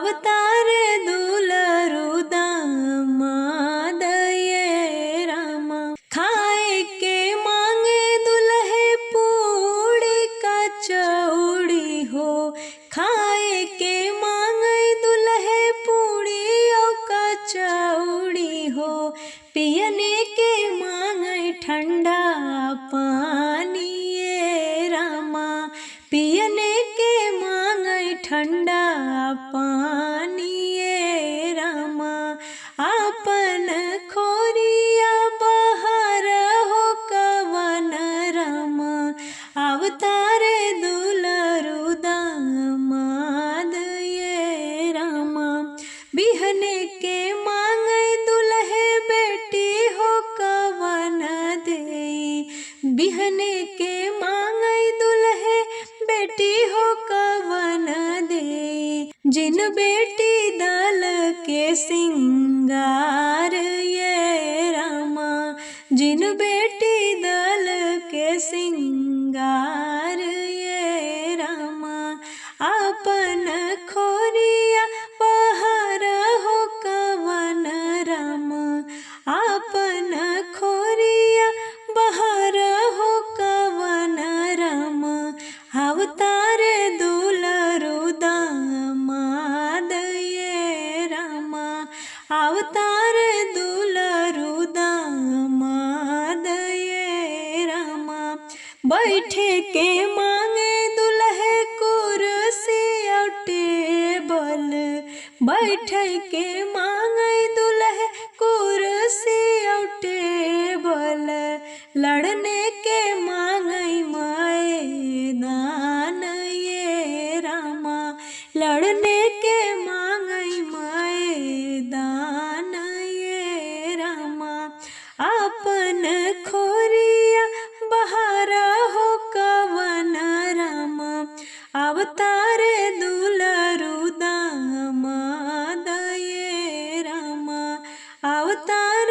अवतार दुलरु दामाद ये रामा। खाए के मांगे दुल्हे पूड़ी कचौड़ी हो, खाए के मांगे दुल्हे पूड़ी और कचौड़ी हो। पियने के मांगे ठंडा पानी ये रामा, पियने के मांगे ठंडा पानी ये रामा। आपन खोरिया बाहर हो कवन रामा, अवतार दुलरु दामाद ये रामा। बिहने के मांगे दुल्हे बेटी हो कवन देई, बिहने के मांगे दुल्हे बेटी हो कवन देई। जिन बेटी दल के सिंगार ये रामा, जिन बेटी दल के सिंगार ये रामा। आपन खोरिया बाहर हो कवन रामा, आपन खोरिया बाहर हो कवन रामा। अवतार दुलरु दामाद ये रामा, अवतार दुलरु दामाद ये रामा। बैठे के मांगे दुल्हे कुर्सी और टेबल, बैठे के मांगे दुल्हे कुर्सी और टेबल। लड़ने के मांगे मैदान ये रामा, लड़ने के मांगे मैदान ये रामा। आपन खोरिया बाहर हो कवन रामा, अवतार दुलरु दामाद ये रामा, अवतार